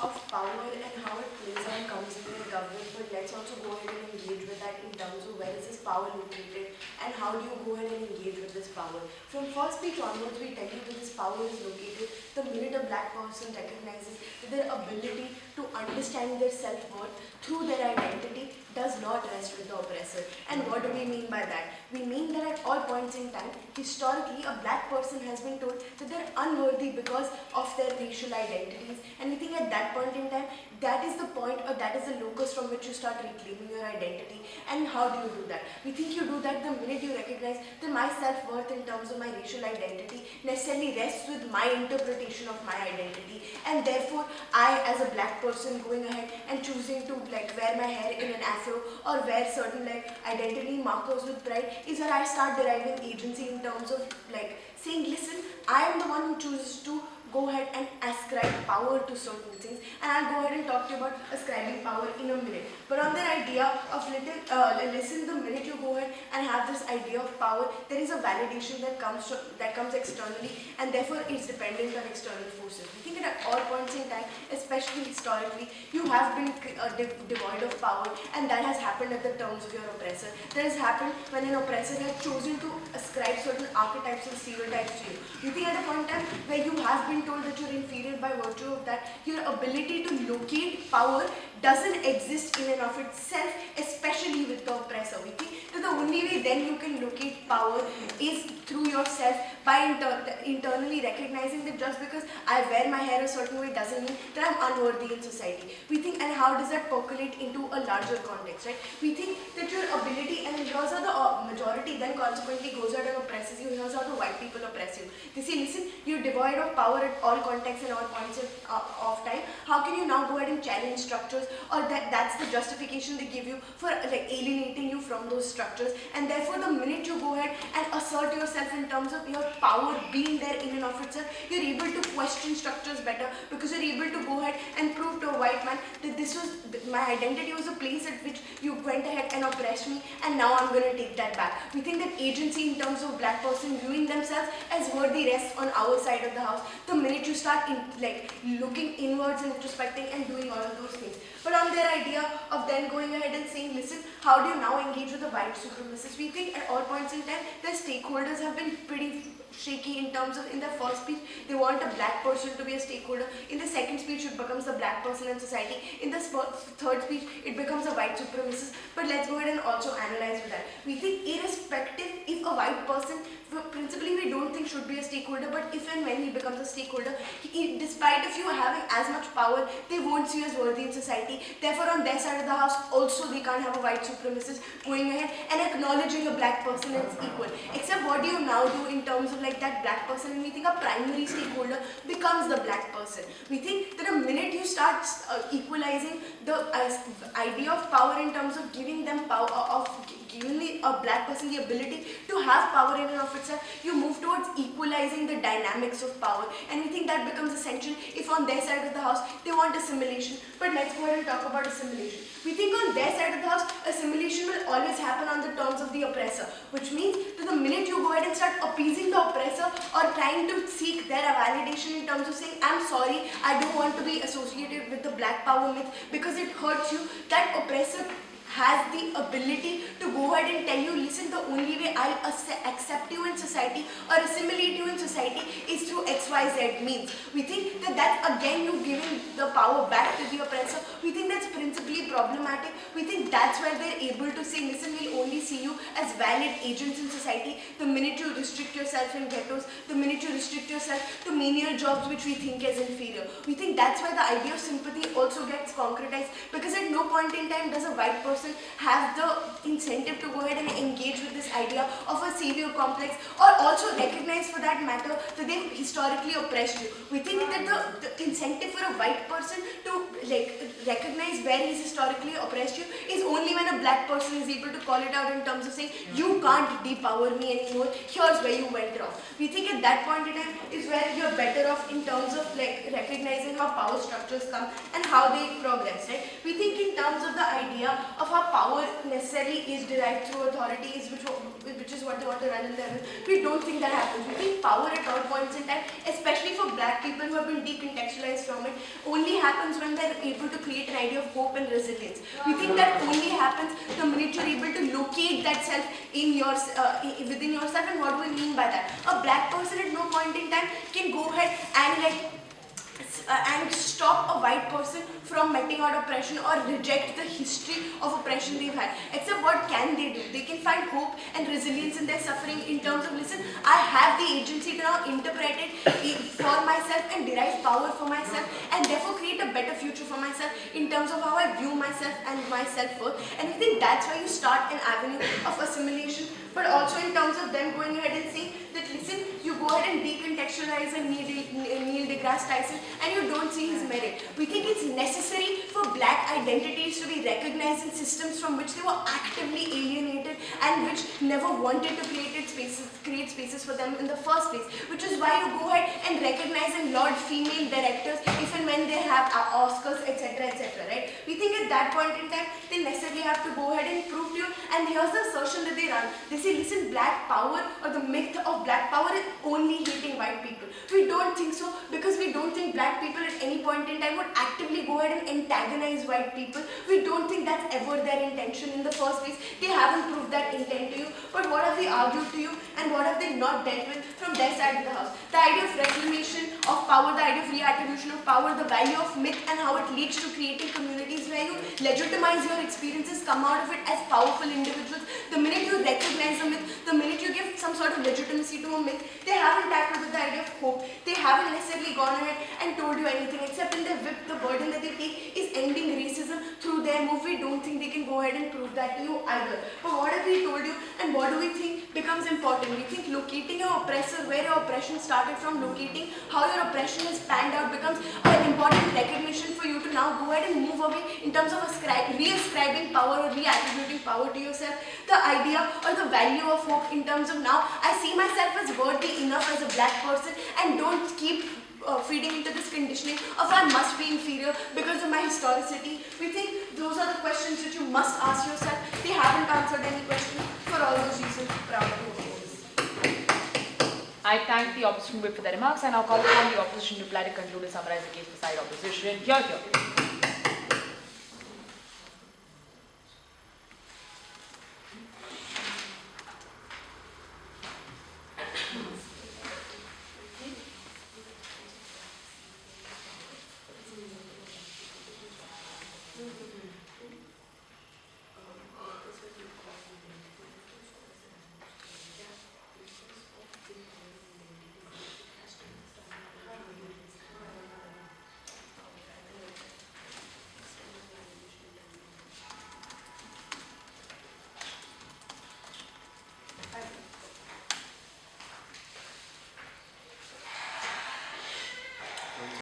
of power and how it plays out comes into the government, but let's also go ahead and engage with that in terms of where is this power located and how do you go ahead and engage with this power. From first speech onwards, we tell you that this power is located the minute a black person recognizes that their ability to understand their self-worth through their identity does not rest with the oppressor. And what do we mean by that? We mean that at all points in time, historically, a black person has been told that they're unworthy because of their racial identities. And we think at that point in time, that is the point or that is the locus from which you start reclaiming your identity. And how do you do that? We think you do that the minute you recognize that my self-worth in terms of my racial identity necessarily rests with my interpretation of my identity. And therefore, I as a black person going ahead and choosing to wear my hair in an afro or wear certain identity markers with pride is where I start deriving agency in terms of saying, listen, I am the one who chooses to go ahead and ascribe power to certain things, and I'll go ahead and talk to you about ascribing power in a minute. But on that idea of listen, the minute you go ahead and have this idea of power, there is a validation that comes externally, and therefore it's dependent on external forces. We think that at all points in time, especially historically, you have been devoid of power, and that has happened at the terms of your oppressor. That has happened when an oppressor has chosen to ascribe certain archetypes and stereotypes to you. You think at a point in time where you have been told that you're inferior by virtue of that, your ability to locate power doesn't exist in and of itself, especially with the oppressor. We think that the only way then you can locate power is through yourself by internally recognizing that just because I wear my hair a certain way doesn't mean that I'm unworthy in society. We think, and how does that percolate into a larger context, right? We think that your ability, and here's how the majority then consequently goes out and oppresses you, here's how the white people oppress you. They say, listen, you're devoid of power at all contexts and all points of time. How can you now go ahead and challenge structures, or that's the justification they give you for alienating you from those structures? And therefore, the minute you go ahead and assert yourself in terms of your power being there in and of itself, you're able to question structures better because you're able to go ahead and prove to a white man that this was my identity was a place at which you went ahead and oppressed me, and now I'm going to take that back. We think that agency in terms of black person viewing themselves as worthy rests on our side of the house the minute you start looking inwards and introspecting and doing all of those things. But on their idea of then going ahead and saying, listen, how do you now engage with the white supremacists? We think at all points in time, the stakeholders have been pretty shaky in terms of, in their first speech, they want a black person to be a stakeholder. In the second speech, it becomes the black person in society. In the third speech, it becomes a white supremacist. But let's go ahead and also analyze with that. We think irrespective if a white person, principally we don't think should be a stakeholder, but if and when he becomes a stakeholder, despite of you having as much power, they won't see you as worthy in society. Therefore, on their side of the house, also they can't have a white supremacist going ahead and acknowledging a black person as equal. Except what do you now do in terms of that black person? And we think a primary stakeholder becomes the black person. We think that a minute you start equalizing the idea of power in terms of giving them power, of giving a black person the ability to have power in and of itself, you move towards equalizing the dynamics of power. And we think that becomes essential if on their side of the house they want assimilation. But let's go ahead and talk about assimilation. We think on their side of the house, assimilation will always happen on the terms of the oppressor, which means that the minute you go ahead and start appeasing the oppressor or trying to seek their validation in terms of saying, I'm sorry, I don't want to be associated with the black power myth because it hurts you, that oppressor has the ability to go ahead and tell you, listen, the only way I'll accept you in society or assimilate you in society is through XYZ means. We think that that's again you giving the power back to the oppressor. We think that's principally problematic. We think that's where they're able to say, listen, we'll only see you as valid agents in society the minute you restrict yourself in ghettos, the minute you restrict yourself to menial jobs which we think is inferior. We think that's why the idea of sympathy also gets concretized, because at no point in time does a white person have the incentive to go ahead and engage with this idea of a savior complex, or also recognize for that matter that they've historically oppressed you. We think that the incentive for a white person to recognize where he's historically oppressed you is only when a black person is able to call it out in terms of saying, you can't depower me anymore, here's where you went wrong. We think at that point in time is where you're better off in terms of recognizing how power structures come and how they progress, right? We think in terms of the idea of how power necessarily is derived through authorities, which is what they want to run in their will. We don't think that happens. We think power at all points in time, especially for black people who have been decontextualized from it, only happens when they're able to create an idea of hope and resilience. We think that only happens the minute you're able to locate that self in within yourself. And what do we mean by that? A black person at no point in time can go ahead and stop a white person from meting out oppression or reject the history of oppression they've had. Except what can they do? They can find hope and resilience in their suffering in terms of, listen, I have the agency to now interpret it for myself and derive power for myself, and therefore create a better future for myself in terms of how I view myself and my self-worth. And I think that's why you start an avenue of assimilation, but also in terms of them going ahead and saying that, listen, you go ahead and decontextualize a Neil deGrasse Tyson and you don't see his merit. We think it's necessary for black identities to be recognized in systems from which they were actively alienated and which never wanted to create spaces for them in the first place. Which is why you go ahead and recognize and laud female directors if and when they have Oscars, etc., right? We think at that point in time, they necessarily have to go ahead and prove to you, and here's the assertion that they run. They say, listen, black power or the myth of black power is only hating white people. We don't think so, because we don't think black people at any point in time would actively go ahead and antagonize white people. We don't think that's ever their intention in the first place. They haven't proved that intent to you, but what have they argued to you and what have they not dealt with from their side of the house? The idea of reclamation of power, the idea of reattribution of power, the value of myth and how it leads to creating communities where you legitimize your experiences, come out of it as powerful individuals. The minute you recognize a myth, the minute you give some sort of legitimacy to a myth, they haven't tackled with the idea of hope. They haven't necessarily gone ahead and told you anything, except in their whip, the burden that they take is ending racism through their move. We don't think they can go ahead and prove that to you either. But what have we told you and what do we think becomes important? We think locating your oppressor, where your oppression started from, locating how your oppression is panned out becomes an important recognition for you to now go ahead and move away in terms of re-ascribing power or reattributing power to yourself. The idea or the value of hope in terms of, now I see myself as worthy enough as a black person and don't keep feeding into this conditioning of I must be inferior because of my historicity. We think those are the questions that you must ask yourself. They haven't answered any question for all those reasons. Proud to oppose. I thank the opposition whip for their remarks and I'll call upon the opposition reply to conclude and summarize the case beside opposition. Here.